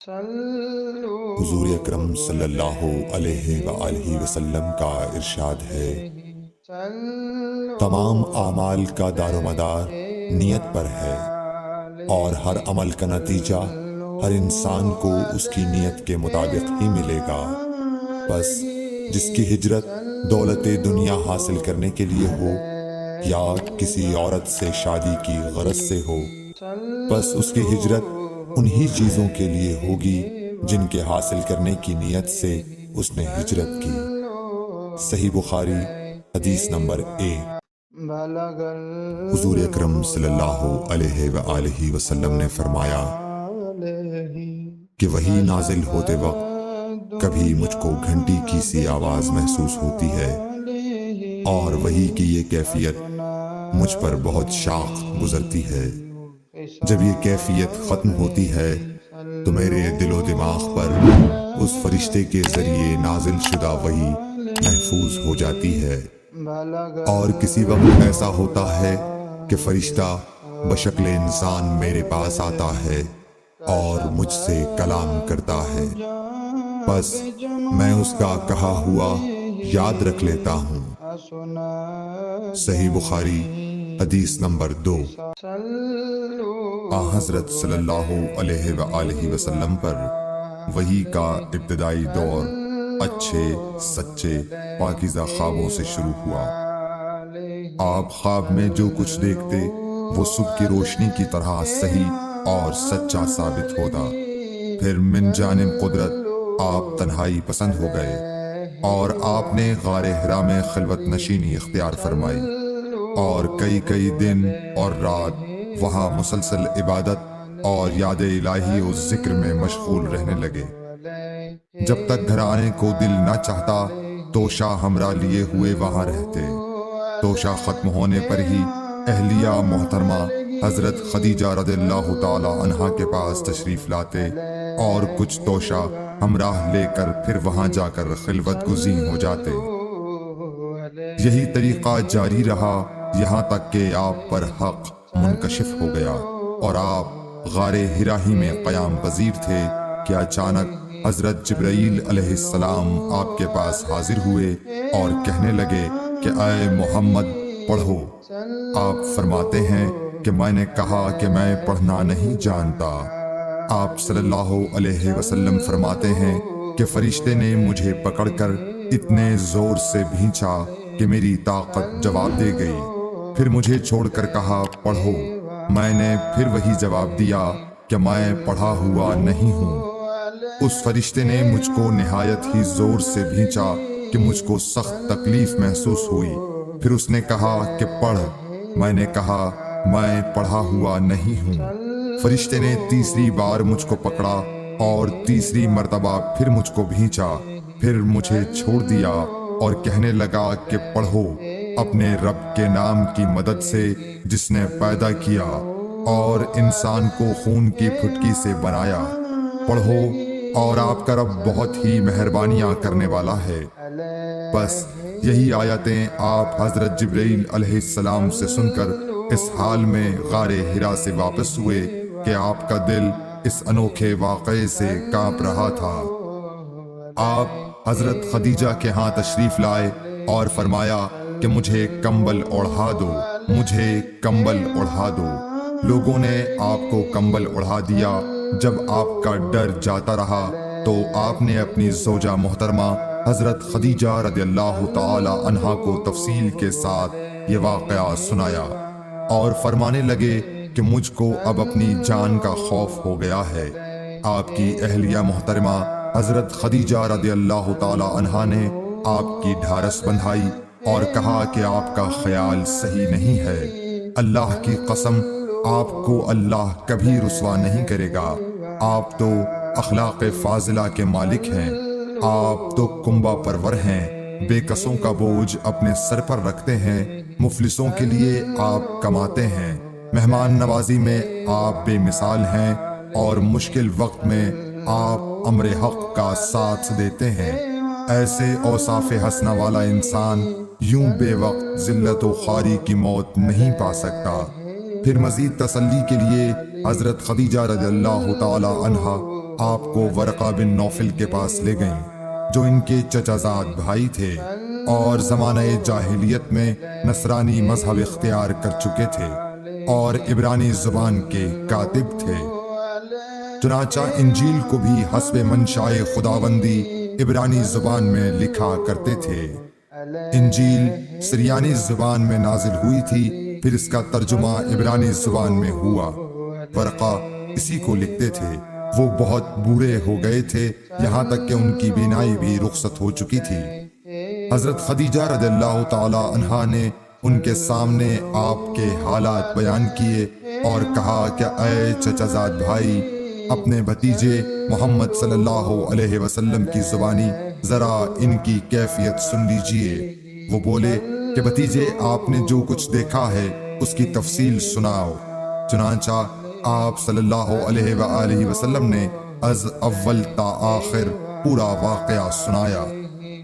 حضور اکرم صلی اللہ علیہ وآلہ وسلم کا ارشاد ہے، تمام اعمال کا دار و مدار نیت پر ہے، اور ہر عمل کا نتیجہ ہر انسان کو اس کی نیت کے مطابق ہی ملے گا۔ بس جس کی ہجرت دولت دنیا حاصل کرنے کے لیے ہو یا کسی عورت سے شادی کی غرض سے ہو، بس اس کی ہجرت انہی چیزوں کے لیے ہوگی جن کے حاصل کرنے کی نیت سے اس نے ہجرت کی۔ صحیح بخاری حدیث نمبر 1۔ حضور اکرم صلی اللہ علیہ وآلہ وسلم نے فرمایا کہ وحی نازل ہوتے وقت کبھی مجھ کو گھنٹی کی سی آواز محسوس ہوتی ہے، اور وحی کی یہ کیفیت مجھ پر بہت شاق گزرتی ہے۔ جب یہ کیفیت ختم ہوتی ہے تو میرے دل و دماغ پر اس فرشتے کے ذریعے نازل شدہ وحی محفوظ ہو جاتی ہے، اور کسی وقت ایسا ہوتا ہے کہ فرشتہ بشکل انسان میرے پاس آتا ہے اور مجھ سے کلام کرتا ہے، بس میں اس کا کہا ہوا یاد رکھ لیتا ہوں۔ صحیح بخاری حدیث نمبر 2۔ حضرت صلی اللہ علیہ وآلہ وسلم پر وحی کا ابتدائی دور اچھے سچے پاکیزہ خوابوں سے شروع ہوا۔ آپ خواب میں جو کچھ دیکھتے وہ صبح کی روشنی کی طرح صحیح اور سچا ثابت ہوتا۔ پھر من جانب قدرت آپ تنہائی پسند ہو گئے، اور آپ نے غار حرا میں خلوت نشینی اختیار فرمائی، اور کئی دن اور رات وہاں مسلسل عبادت اور یاد الہی و ذکر میں مشغول رہنے لگے۔ جب تک گھر آنے کو دل نہ چاہتا توشہ ہمراہ لیے ہوئے وہاں رہتے۔ توشہ ختم ہونے پر ہی اہلیہ محترمہ حضرت خدیجہ رضی اللہ تعالی عنہا کے پاس تشریف لاتے، اور کچھ توشہ ہمراہ لے کر پھر وہاں جا کر خلوت گزین ہو جاتے۔ یہی طریقہ جاری رہا یہاں تک کہ آپ پر حق منکشف ہو گیا، اور آپ غار حرا ہی میں قیام پذیر تھے کہ اچانک حضرت جبرائیل علیہ السلام آپ کے پاس حاضر ہوئے اور کہنے لگے کہ اے محمد پڑھو۔ آپ فرماتے ہیں کہ میں نے کہا کہ میں پڑھنا نہیں جانتا۔ آپ صلی اللہ علیہ وسلم فرماتے ہیں کہ فرشتے نے مجھے پکڑ کر اتنے زور سے بھینچا کہ میری طاقت جواب دے گئی، پھر مجھے چھوڑ کر کہا پڑھو۔ میں نے پھر وہی جواب دیا کہ میں پڑھا ہوا نہیں ہوں۔ اس فرشتے نے مجھ کو نہایت ہی زور سے بھینچا کہ مجھ کو سخت تکلیف محسوس ہوئی، پھر اس نے کہا کہ پڑھ۔ میں نے کہا میں پڑھا ہوا نہیں ہوں۔ فرشتے نے تیسری بار مجھ کو پکڑا اور تیسری مرتبہ پھر مجھ کو بھینچا، پھر مجھے چھوڑ دیا اور کہنے لگا کہ پڑھو اپنے رب کے نام کی مدد سے جس نے پیدا کیا اور انسان کو خون کی پھٹکی سے بنایا۔ پڑھو اور آپ کا رب بہت ہی مہربانیاں کرنے والا ہے۔ بس یہی آیتیں آپ حضرت جبرائیل علیہ السلام سے سن کر اس حال میں غار حرا سے واپس ہوئے کہ آپ کا دل اس انوکھے واقعے سے کانپ رہا تھا۔ آپ حضرت خدیجہ کے ہاں تشریف لائے اور فرمایا کہ مجھے کمبل اوڑھا دو، مجھے کمبل اوڑھا دو۔ لوگوں نے آپ کو کمبل اوڑھا دیا۔ جب آپ کا ڈر جاتا رہا تو آپ نے اپنی زوجہ محترمہ حضرت خدیجہ رضی اللہ تعالی عنہا کو تفصیل کے ساتھ یہ واقعہ سنایا، اور فرمانے لگے کہ مجھ کو اب اپنی جان کا خوف ہو گیا ہے۔ آپ کی اہلیہ محترمہ حضرت خدیجہ رضی اللہ تعالی عنہا نے آپ کی ڈھارس بندھائی اور کہا کہ آپ کا خیال صحیح نہیں ہے۔ اللہ کی قسم آپ کو اللہ کبھی رسوا نہیں کرے گا۔ آپ تو اخلاق فاضلہ کے مالک ہیں، آپ تو کنبہ پرور ہیں، بے کسوں کا بوجھ اپنے سر پر رکھتے ہیں، مفلسوں کے لیے آپ کماتے ہیں، مہمان نوازی میں آپ بے مثال ہیں، اور مشکل وقت میں آپ امر حق کا ساتھ دیتے ہیں۔ ایسے اوصاف حسنہ والا انسان یوں بے وقت ذلت و خواری کی موت نہیں پا سکتا۔ پھر مزید تسلی کے لیے حضرت خدیجہ رضی اللہ تعالی عنہا آپ کو ورقہ بن نوفل کے پاس لے گئیں، جو ان کے چچا زاد بھائی تھے اور زمانہ جاہلیت میں نصرانی مذہب اختیار کر چکے تھے اور عبرانی زبان کے کاتب تھے۔ چنانچہ انجیل کو بھی حسب منشائے خداوندی عبرانی زبان میں لکھا کرتے تھے۔ انجیل سریانی زبان میں نازل ہوئی تھی، پھر اس کا ترجمہ عبرانی زبان میں ہوا۔ ورقہ اسی کو لکھتے تھے۔ وہ بہت بوڑھے ہو گئے تھے، یہاں تک کہ ان کی بینائی بھی رخصت ہو چکی تھی۔ حضرت خدیجہ رضی اللہ تعالی عنہا نے ان کے سامنے آپ کے حالات بیان کیے اور کہا کہ اے چچا زاد بھائی، اپنے بھتیجے محمد صلی اللہ علیہ وسلم کی زبانی ذرا ان کی کیفیت سن لیجئے۔ وہ بولے کہ بھتیجے، آپ نے جو کچھ دیکھا ہے اس کی تفصیل سناؤ۔ چنانچہ آپ صلی اللہ علیہ وآلہ وسلم نے از اول تا آخر پورا واقعہ سنایا،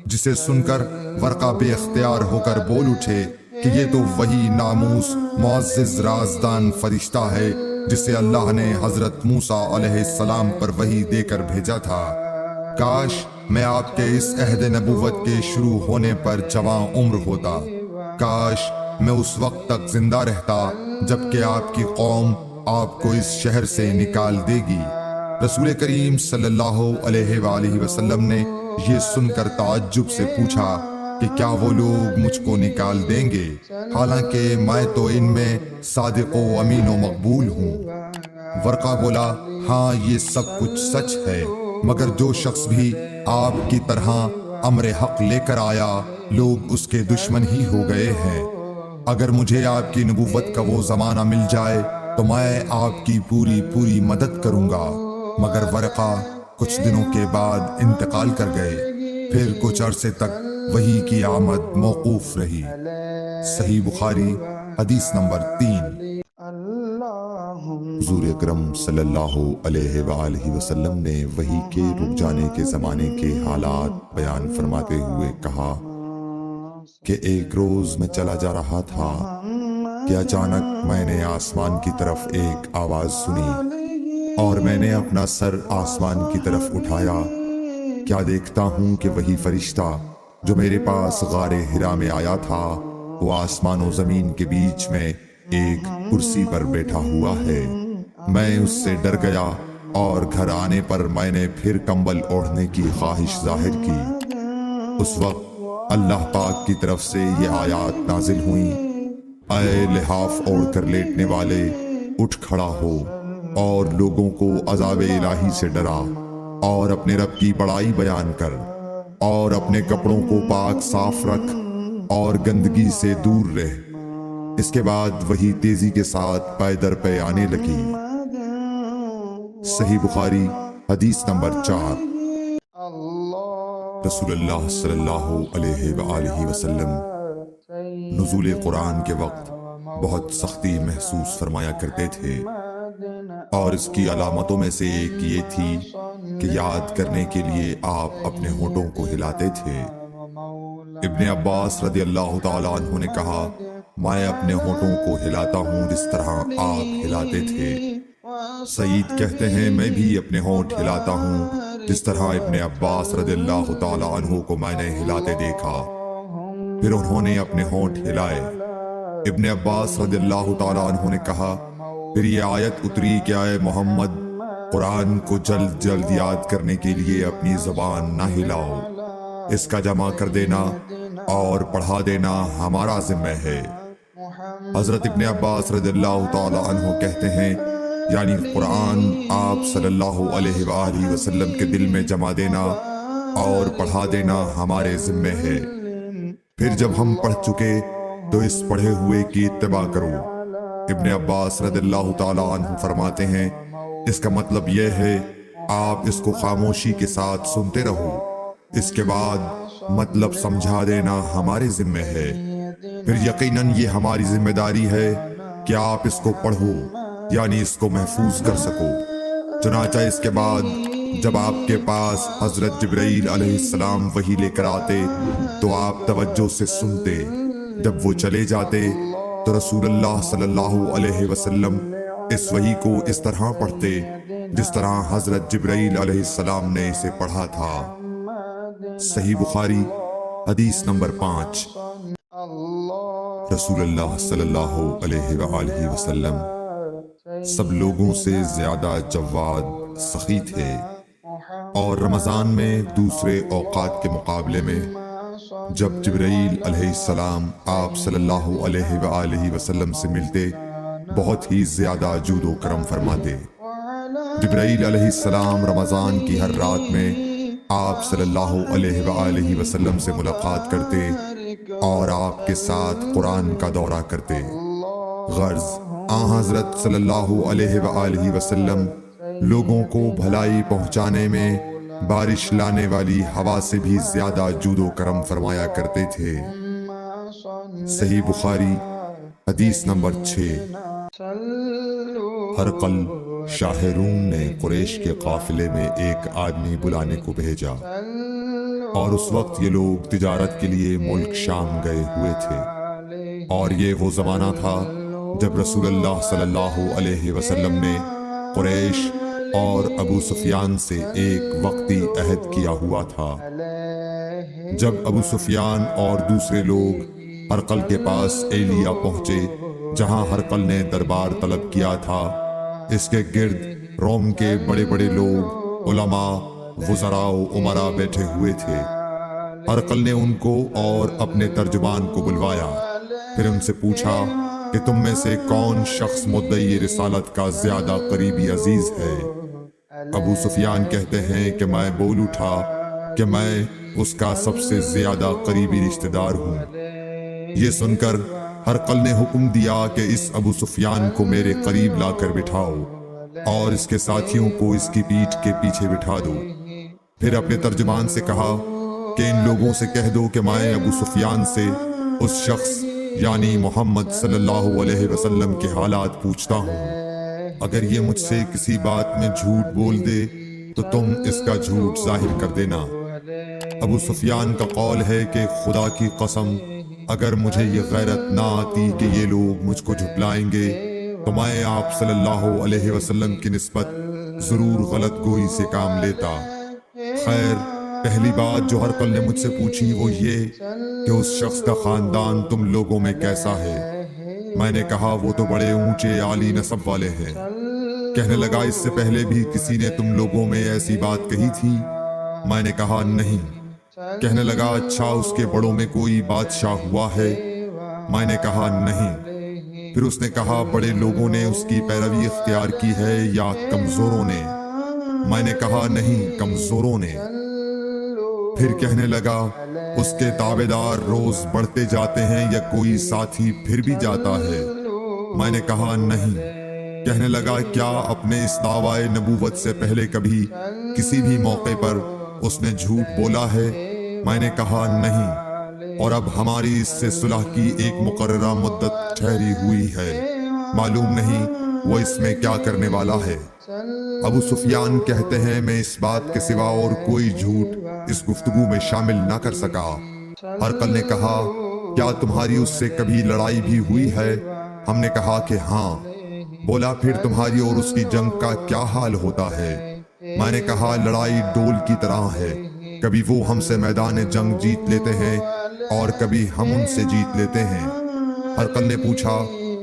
جسے سن کر ورقہ بے اختیار ہو کر بول اٹھے کہ یہ تو وہی ناموس معزز رازدان فرشتہ ہے جسے اللہ نے حضرت موسیٰ علیہ السلام پر وحی دے کر بھیجا تھا۔ کاش میں آپ کے اس عہد نبوت کے شروع ہونے پر جوان عمر ہوتا، کاش میں اس وقت تک زندہ رہتا جبکہ آپ کی قوم آپ کو اس شہر سے نکال دے گی۔ رسول کریم صلی اللہ علیہ وآلہ وسلم نے یہ سن کر تعجب سے پوچھا کہ کیا وہ لوگ مجھ کو نکال دیں گے، حالانکہ میں تو ان میں صادق و امین و مقبول ہوں۔ ورقہ بولا، ہاں یہ سب کچھ سچ ہے، مگر جو شخص بھی آپ کی طرح امر حق لے کر آیا، لوگ اس کے دشمن ہی ہو گئے ہیں۔ اگر مجھے آپ کی نبوت کا وہ زمانہ مل جائے تو میں آپ کی پوری مدد کروں گا۔ مگر ورقہ کچھ دنوں کے بعد انتقال کر گئے، پھر کچھ عرصے تک وحی کی آمد موقوف رہی۔ صحیح بخاری حدیث نمبر 3۔ حضور اکرم صلی اللہ علیہ وآلہ وسلم نے وحی کے رک جانے کے زمانے کے حالات بیان فرماتے ہوئے کہا کہ ایک روز میں چلا جا رہا تھا کہ اچانک میں نے آسمان کی طرف ایک آواز سنی اور میں نے اپنا سر آسمان کی طرف اٹھایا۔ کیا دیکھتا ہوں کہ وہی فرشتہ جو میرے پاس غار حرا میں آیا تھا، وہ آسمان و زمین کے بیچ میں ایک کرسی پر بیٹھا ہوا ہے۔ میں اس سے ڈر گیا اور گھر آنے پر میں نے پھر کمبل اوڑھنے کی خواہش ظاہر کی۔ اس وقت اللہ پاک کی طرف سے یہ آیات نازل ہوئیں، اے لحاف اوڑھ کر لیٹنے والے، اٹھ کھڑا ہو اور لوگوں کو عذاب الہی سے ڈرا، اور اپنے رب کی بڑائی بیان کر، اور اپنے کپڑوں کو پاک صاف رکھ اور گندگی سے دور رہ۔ اس کے بعد وہی تیزی کے ساتھ پے در پے آنے لگی۔ صحیح بخاری حدیث نمبر 4۔ رسول اللہ صلی اللہ علیہ وآلہ وسلم نزول قرآن کے وقت بہت سختی محسوس فرمایا کرتے تھے، اور اس کی علامتوں میں سے ایک یہ تھی کہ یاد کرنے کے لیے آپ اپنے ہونٹوں کو ہلاتے تھے۔ ابن عباس رضی اللہ تعالیٰ عنہ نے کہا، میں اپنے ہونٹوں کو ہلاتا ہوں جس طرح آپ ہلاتے تھے۔ سعید کہتے ہیں، میں بھی اپنے ہونٹ ہلاتا ہوں جس طرح ابن عباس رضی اللہ تعالیٰ عنہ کو میں نے ہلاتے دیکھا۔ پھر انہوں نے اپنے ہونٹ ہلائے۔ ابن عباس رضی اللہ تعالیٰ عنہ نے کہا، پھر یہ آیت اتری کہ اے محمد، قرآن کو جلد جلد یاد کرنے کے لیے اپنی زبان نہ ہلاؤ، اس کا جمع کر دینا اور پڑھا دینا ہمارا ذمہ ہے۔ حضرت ابن عباس رضی اللہ تعالیٰ عنہ کہتے ہیں، یعنی قرآن آپ صلی اللہ علیہ وآلہ وسلم کے دل میں جمع دینا اور پڑھا دینا ہمارے ذمہ ہے۔ پھر جب ہم پڑھ چکے تو اس پڑھے ہوئے کی اتباع کرو۔ ابن عباس رضی اللہ تعالیٰ عنہ فرماتے ہیں، اس کا مطلب یہ ہے آپ اس کو خاموشی کے ساتھ سنتے رہو، اس کے بعد مطلب سمجھا دینا ہمارے ذمہ ہے۔ پھر یقیناً یہ ہماری ذمہ داری ہے کہ آپ اس کو پڑھو، یعنی اس کو محفوظ کر سکو۔ چنانچہ اس کے بعد جب آپ کے پاس حضرت جبرائیل علیہ السلام وحی لے کر آتے تو آپ توجہ سے سنتے، جب وہ چلے جاتے تو رسول اللہ صلی اللہ علیہ وسلم اس وحی کو اس طرح پڑھتے جس طرح حضرت جبرائیل علیہ السلام نے اسے پڑھا تھا۔ صحیح بخاری حدیث نمبر 5۔ رسول اللہ صلی اللہ علیہ وآلہ وسلم سب لوگوں سے زیادہ جواد سخی تھے، اور رمضان میں دوسرے اوقات کے مقابلے میں جب جبرائیل علیہ السلام آپ صلی اللہ علیہ وآلہ وسلم سے ملتے بہت ہی زیادہ جود و کرم فرماتے۔ جبرائیل علیہ السلام رمضان کی ہر رات میں آپ صلی اللہ علیہ وآلہ وسلم سے ملاقات کرتے اور آپ کے ساتھ قرآن کا دورہ کرتے۔ غرض حضرت صلی اللہ علیہ وآلہ وسلم لوگوں کو بھلائی پہنچانے میں بارش لانے والی ہوا سے بھی زیادہ جود و کرم فرمایا کرتے تھے۔ صحیح بخاری حدیث نمبر 6۔ ہرقل شاہ روم نے قریش کے قافلے میں ایک آدمی بلانے کو بھیجا، اور اس وقت یہ لوگ تجارت کے لیے ملک شام گئے ہوئے تھے، اور یہ وہ زمانہ تھا جب رسول اللہ صلی اللہ علیہ وسلم نے قریش اور ابو سفیان سے ایک وقتی عہد کیا ہوا تھا۔ جب ابو سفیان اور دوسرے لوگ ہرقل کے پاس ایلیا پہنچے جہاں ہرقل نے دربار طلب کیا تھا، اس کے گرد روم کے بڑے بڑے لوگ، علماء، وزراء و امراء بیٹھے ہوئے تھے۔ ہرقل نے ان کو اور اپنے ترجمان کو بلوایا، پھر ان سے پوچھا کہ تم میں سے کون شخص مدعی رسالت کا زیادہ قریبی عزیز ہے؟ ابو سفیان کہتے ہیں کہ میں بول اٹھا کہ میں اس کا سب سے زیادہ قریبی رشتہ دار ہوں۔ یہ سن کر ہرقل نے حکم دیا کہ اس ابو سفیان کو میرے قریب لا کر بٹھاؤ اور اس کے ساتھیوں کو اس کی پیٹھ کے پیچھے بٹھا دو۔ پھر اپنے ترجمان سے کہا کہ ان لوگوں سے کہہ دو کہ میں ابو سفیان سے اس شخص یعنی محمد صلی اللہ علیہ وسلم کے حالات پوچھتا ہوں۔ اگر یہ مجھ سے کسی بات میں جھوٹ بول دے تو تم اس کا جھوٹ ظاہر کر دینا۔ ابو سفیان کا قول ہے کہ خدا کی قسم اگر مجھے یہ غیرت نہ آتی کہ یہ لوگ مجھ کو جھٹلائیں گے تو میں آپ صلی اللہ علیہ وسلم کی نسبت ضرور غلط گوئی سے کام لیتا۔ خیر، پہلی بات جو ہرقل نے مجھ سے پوچھی وہ یہ کہ اس شخص کا خاندان تم لوگوں میں کیسا ہے؟ میں نے کہا وہ تو بڑے اونچے عالی نسب والے ہیں۔ کہنے لگا اس سے پہلے بھی کسی نے تم لوگوں میں ایسی بات کہی تھی؟ میں نے کہا نہیں۔ کہنے لگا اچھا اس کے بڑوں میں کوئی بادشاہ ہوا ہے؟ میں نے کہا نہیں۔ پھر اس نے کہا بڑے لوگوں نے اس کی پیروی اختیار کی ہے یا کمزوروں نے؟ میں نے کہا نہیں، کمزوروں نے۔ پھر کہنے لگا اس کے تابعدار روز بڑھتے جاتے ہیں یا کوئی ساتھی پھر بھی جاتا ہے؟ میں نے کہا نہیں۔ کہنے لگا کیا اپنے اس دعوی نبوت سے پہلے کبھی کسی بھی موقع پر اس نے جھوٹ بولا ہے؟ میں نے کہا نہیں، اور اب ہماری اس سے صلح کی ایک مقررہ مدت ٹھہری ہوئی ہے، معلوم نہیں وہ اس میں کیا کرنے والا ہے۔ ابو سفیان کہتے ہیں میں اس بات کے سوا اور کوئی جھوٹ اس گفتگو میں شامل نہ کر سکا۔ ہرقل نے کہا کیا تمہاری اس سے کبھی لڑائی بھی ہوئی ہے؟ ہم نے کہا کہ ہاں۔ بولا پھر تمہاری اور اس کی جنگ کا کیا حال ہوتا ہے؟ میں نے کہا لڑائی ڈول کی طرح ہے، کبھی وہ ہم سے میدان جنگ جیت لیتے ہیں اور کبھی ہم ان سے جیت لیتے ہیں۔ ہرقل نے پوچھا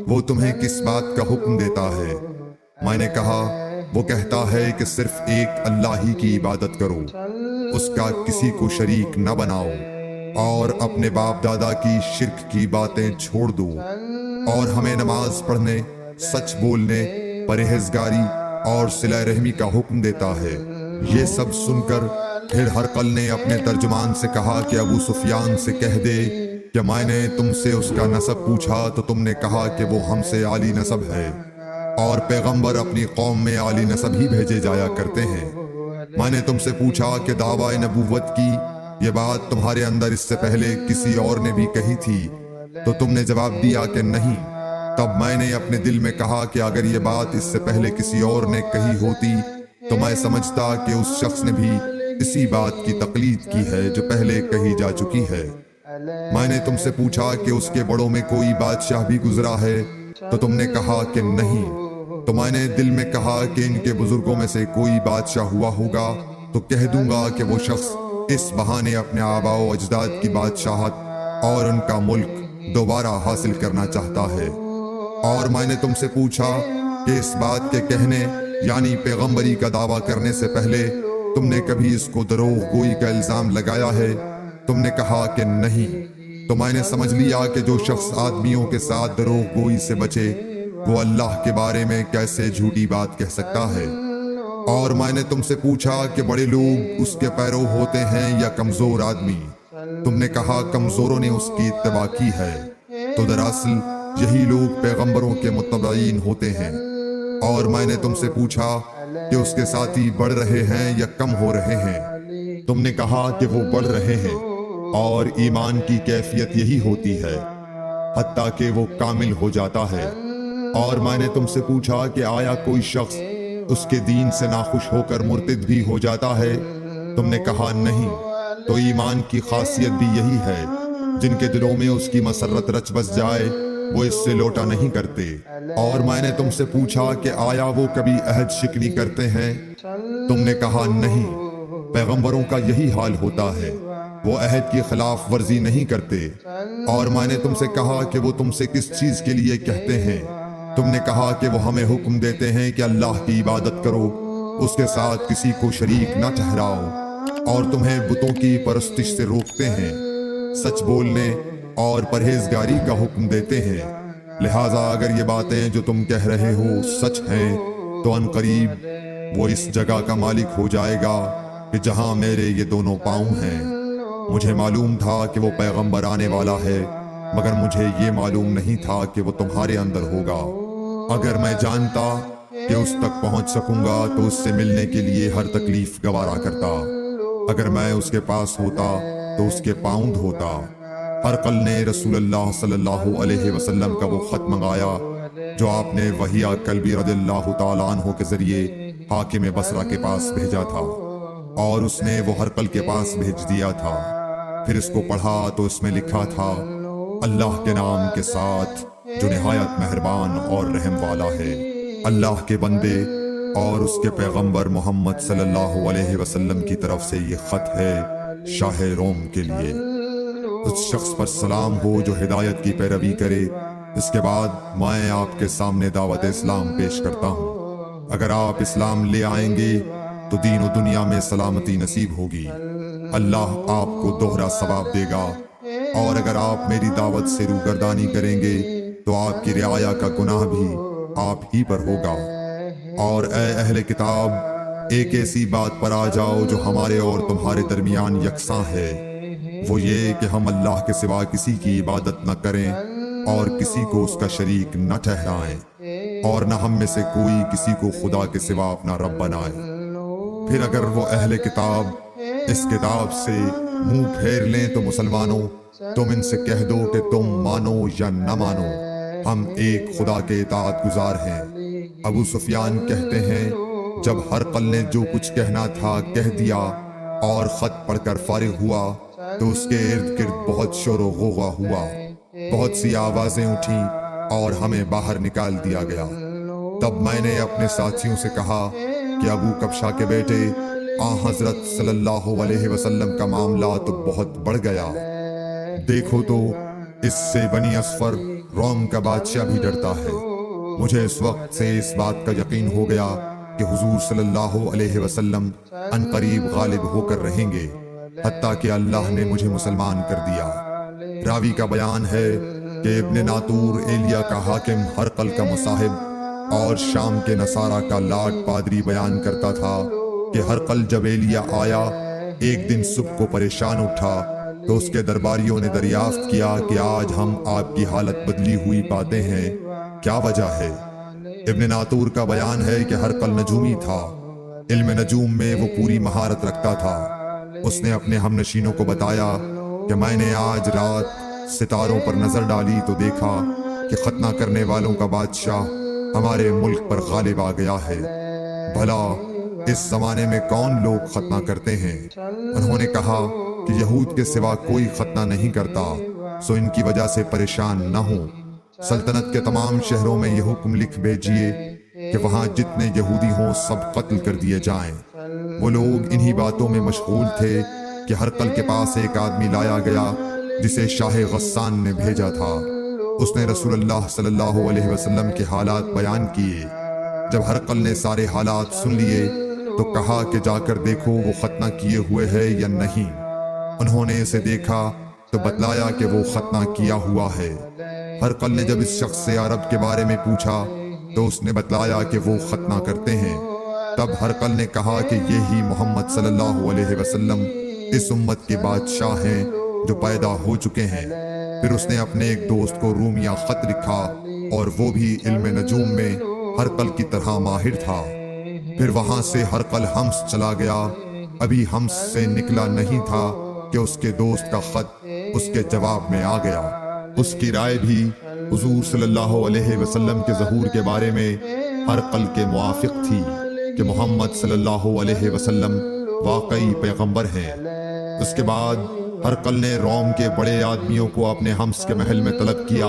وہ تمہیں کس بات کا حکم دیتا ہے؟ میں نے کہا وہ کہتا ہے کہ صرف ایک اللہ ہی کی عبادت کرو، اس کا کسی کو شریک نہ بناؤ، اور اپنے باپ دادا کی شرک کی باتیں چھوڑ دو، اور ہمیں نماز پڑھنے، سچ بولنے، پرہیزگاری اور صلہ رحمی کا حکم دیتا ہے۔ یہ سب سن کر پھر ہرقل نے اپنے ترجمان سے کہا کہ ابو سفیان سے کہہ دے کہ میں نے تم سے اس کا نسب پوچھا تو تم نے کہا کہ وہ ہم سے عالی نسب ہے، اور پیغمبر اپنی قوم میں عالی نسب ہی بھیجے جایا کرتے ہیں۔ میں نے تم سے پوچھا کہ دعوی نبوت کی یہ بات تمہارے اندر اس سے پہلے کسی اور نے بھی کہی تھی؟ تو تم نے جواب دیا کہ نہیں۔ تب میں نے اپنے دل میں کہا کہ اگر یہ بات اس سے پہلے کسی اور نے کہی ہوتی تو میں سمجھتا کہ اس شخص نے بھی اسی بات کی تقلید کی ہے جو پہلے کہی جا چکی ہے۔ میں نے تم سے پوچھا کہ اس کے بڑوں میں کوئی بادشاہ بھی گزرا ہے تو تم نے کہا کہ نہیں۔ تو میں نے دل میں کہا کہ ان کے بزرگوں میں سے کوئی بادشاہ ہوا ہوگا تو کہہ دوں گا کہ وہ شخص اس بہانے اپنے آباء و اجداد کی بادشاہت اور ان کا ملک دوبارہ حاصل کرنا چاہتا ہے۔ اور میں نے تم سے پوچھا کہ اس بات کے کہنے یعنی پیغمبری کا دعویٰ کرنے سے پہلے تم نے کبھی اس کو دروغ گوئی کا الزام لگایا ہے؟ تم نے کہا کہ نہیں۔ تو میں نے سمجھ لیا کہ جو شخص آدمیوں کے ساتھ دروغ گوئی سے بچے وہ اللہ کے بارے میں کیسے جھوٹی بات کہہ سکتا ہے۔ اور میں نے تم سے پوچھا کہ بڑے لوگ اس کے پیرو ہوتے ہیں یا کمزور آدمی؟ تم نے کہا کمزوروں نے اس کی اتباع کی ہے۔ تو دراصل یہی لوگ پیغمبروں کے متبعین ہوتے ہیں۔ اور میں نے تم سے پوچھا کہ اس کے ساتھی بڑھ رہے ہیں یا کم ہو رہے ہیں؟ تم نے کہا کہ وہ بڑھ رہے ہیں، اور ایمان کی کیفیت یہی ہوتی ہے حتیٰ کہ وہ کامل ہو جاتا ہے۔ اور میں نے تم سے پوچھا کہ آیا کوئی شخص اس کے دین سے ناخوش ہو کر مرتد بھی ہو جاتا ہے؟ تم نے کہا نہیں۔ تو ایمان کی خاصیت بھی یہی ہے، جن کے دلوں میں اس کی مسرت رچ بس جائے وہ اس سے لوٹا نہیں کرتے۔ اور میں نے تم سے پوچھا کہ آیا وہ کبھی عہد شکنی کرتے ہیں؟ تم نے کہا نہیں۔ پیغمبروں کا یہی حال ہوتا ہے، وہ عہد کی خلاف ورزی نہیں کرتے۔ اور میں نے تم سے کہا کہ وہ تم سے کس چیز کے لیے کہتے ہیں؟ تم نے کہا کہ وہ ہمیں حکم دیتے ہیں کہ اللہ کی عبادت کرو، اس کے ساتھ کسی کو شریک نہ ٹھہراؤ، اور تمہیں بتوں کی پرستش سے روکتے ہیں، سچ بولنے اور پرہیزگاری کا حکم دیتے ہیں۔ لہٰذا اگر یہ باتیں جو تم کہہ رہے ہو سچ ہیں تو ان قریب وہ اس جگہ کا مالک ہو جائے گا کہ جہاں میرے یہ دونوں پاؤں ہیں۔ مجھے معلوم تھا کہ وہ پیغمبر آنے والا ہے، مگر مجھے یہ معلوم نہیں تھا کہ وہ تمہارے اندر ہوگا۔ اگر میں جانتا کہ اس تک پہنچ سکوں گا تو اس سے ملنے کے لیے ہر تکلیف گوارا کرتا۔ اگر میں اس کے پاس ہوتا تو اس کے پاؤں دھوتا۔ ہرقل نے رسول اللہ صلی اللہ علیہ وسلم کا وہ خط منگایا جو آپ نے وحیہ کلبی رضی اللہ تعالیٰ عنہ کے ذریعے حاکم بصرہ کے پاس بھیجا تھا، اور اس نے وہ ہرقل کے پاس بھیج دیا تھا۔ پھر اس کو پڑھا تو اس میں لکھا تھا، اللہ کے نام کے ساتھ جو نہایت مہربان اور رحم والا ہے۔ اللہ کے بندے اور اس کے پیغمبر محمد صلی اللہ علیہ وسلم کی طرف سے یہ خط ہے شاہ روم کے لیے۔ اس شخص پر سلام ہو جو ہدایت کی پیروی کرے۔ اس کے بعد میں آپ کے سامنے دعوت اسلام پیش کرتا ہوں۔ اگر آپ اسلام لے آئیں گے تو دین و دنیا میں سلامتی نصیب ہوگی، اللہ آپ کو دوہرا ثواب دے گا۔ اور اگر آپ میری دعوت سے روگردانی کریں گے تو آپ کی رعایا کا گناہ بھی آپ ہی پر ہوگا۔ اور اے اہل کتاب، ایک ایسی بات پر آ جاؤ جو ہمارے اور تمہارے درمیان یکساں ہے، وہ یہ کہ ہم اللہ کے سوا کسی کی عبادت نہ کریں اور کسی کو اس کا شریک نہ ٹھہرائیں، اور نہ ہم میں سے کوئی کسی کو خدا کے سوا اپنا رب بنائے۔ پھر اگر وہ اہل کتاب اس کتاب سے منہ پھیر لیں تو مسلمانوں، تم ان سے کہہ دو کہ تم مانو یا نہ مانو، ہم ایک خدا کے اطاعت گزار ہیں۔ ابو سفیان کہتے ہیں، جب ہرقل نے جو کچھ کہنا تھا کہہ دیا اور خط پڑھ کر فارغ ہوا تو اس کے ارد گرد بہت شور و غوغا ہوا، بہت سی آوازیں اٹھیں اور ہمیں باہر نکال دیا گیا۔ تب میں نے اپنے ساتھیوں سے کہا کہ ابو کبشہ کے بیٹے حضرت صلی اللہ علیہ وسلم کا معاملہ تو بہت بڑھ گیا۔ دیکھو تو اس سے بنی اصفر روم کا بادشاہ بھی ڈرتا ہے۔ مجھے اس وقت سے اس بات کا یقین ہو گیا کہ حضور صلی اللہ علیہ وسلم ان قریب غالب ہو کر رہیں گے، حتیٰ کہ اللہ نے مجھے مسلمان کر دیا۔ راوی کا بیان ہے کہ ابن ناطور ایلیا کا حاکم ہرقل کا مصاحب اور شام کے نصارہ کا لاٹ پادری بیان کرتا تھا کہ ہرقل جب ایلیا آیا ایک دن صبح کو پریشان اٹھا تو اس کے درباریوں نے دریافت کیا کہ آج ہم آپ کی حالت بدلی ہوئی پاتے ہیں، کیا وجہ ہے؟ ابن ناطور کا بیان ہے کہ ہرقل نجومی تھا، علم نجوم میں وہ پوری مہارت رکھتا تھا۔ اس نے اپنے ہم نشینوں کو بتایا کہ میں نے آج رات ستاروں پر نظر ڈالی تو دیکھا کہ ختنہ کرنے والوں کا بادشاہ ہمارے ملک پر غالب آ گیا ہے۔ بھلا اس زمانے میں کون لوگ ختنہ کرتے ہیں؟ انہوں نے کہا کہ یہود کے سوا کوئی ختنہ نہیں کرتا، سو ان کی وجہ سے پریشان نہ ہوں۔ سلطنت کے تمام شہروں میں یہ حکم لکھ بھیجیے کہ وہاں جتنے یہودی ہوں سب قتل کر دیے جائیں۔ وہ لوگ انہی باتوں میں مشغول تھے کہ ہرقل کے پاس ایک آدمی لایا گیا جسے شاہ غسان نے بھیجا تھا۔ اس نے رسول اللہ صلی اللہ علیہ وسلم کے حالات بیان کیے۔ جب ہرقل نے سارے حالات سن لیے تو کہا کہ جا کر دیکھو وہ ختنہ کیے ہوئے ہے یا نہیں۔ انہوں نے اسے دیکھا تو بتلایا کہ وہ ختنہ کیا ہوا ہے۔ ہرقل نے جب اس شخص سے عرب کے بارے میں پوچھا تو اس نے بتلایا کہ وہ ختنہ کرتے ہیں۔ تب ہرقل نے کہا کہ یہی محمد صلی اللہ علیہ وسلم اس امت کے بادشاہ ہیں جو پیدا ہو چکے ہیں۔ پھر اس نے اپنے ایک دوست کو رومیہ خط لکھا اور وہ بھی علم نجوم میں ہرقل کی طرح ماہر تھا۔ پھر وہاں سے ہرقل حمص چلا گیا۔ ابھی حمص سے نکلا نہیں تھا کہ اس کے دوست کا خط اس کے جواب میں آ گیا۔ اس کی رائے بھی حضور صلی اللہ علیہ وسلم کے ظہور کے بارے میں ہرقل کے موافق تھی کہ محمد صلی اللہ علیہ وسلم واقعی پیغمبر ہیں۔ اس کے بعد ہرقل نے روم کے بڑے آدمیوں کو اپنے حمص کے محل میں طلب کیا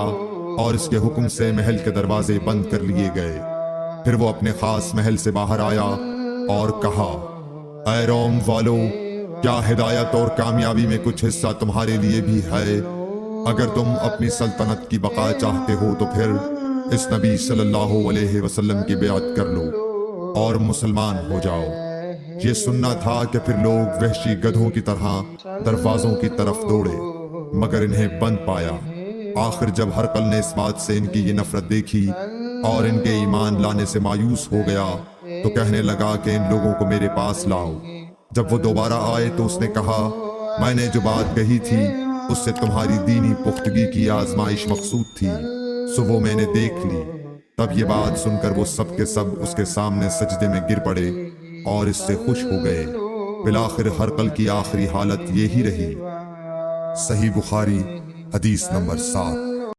اور اس کے حکم سے محل کے دروازے بند کر لیے گئے۔ پھر وہ اپنے خاص محل سے باہر آیا اور کہا، اے روم والو، کیا ہدایت اور کامیابی میں کچھ حصہ تمہارے لیے بھی ہے؟ اگر تم اپنی سلطنت کی بقا چاہتے ہو تو پھر اس نبی صلی اللہ علیہ وسلم کی بیعت کر لو اور مسلمان ہو جاؤ۔ یہ سننا تھا کہ پھر لوگ وحشی گدھوں کی طرح دروازوں کی طرف دوڑے مگر انہیں بند پایا۔ آخر جب ہرقل نے اس بات سے ان کی یہ نفرت دیکھی اور ان کے ایمان لانے سے مایوس ہو گیا تو کہنے لگا کہ ان لوگوں کو میرے پاس لاؤ۔ جب وہ دوبارہ آئے تو اس نے کہا، میں نے جو بات کہی تھی اس سے تمہاری دینی پختگی کی آزمائش مقصود تھی، سو وہ میں نے دیکھ لی۔ تب یہ بات سن کر وہ سب کے سب اس کے سامنے سجدے میں گر پڑے اور اس سے خوش ہو گئے۔ بالآخر ہرقل کی آخری حالت یہی رہی۔ صحیح بخاری حدیث نمبر 7۔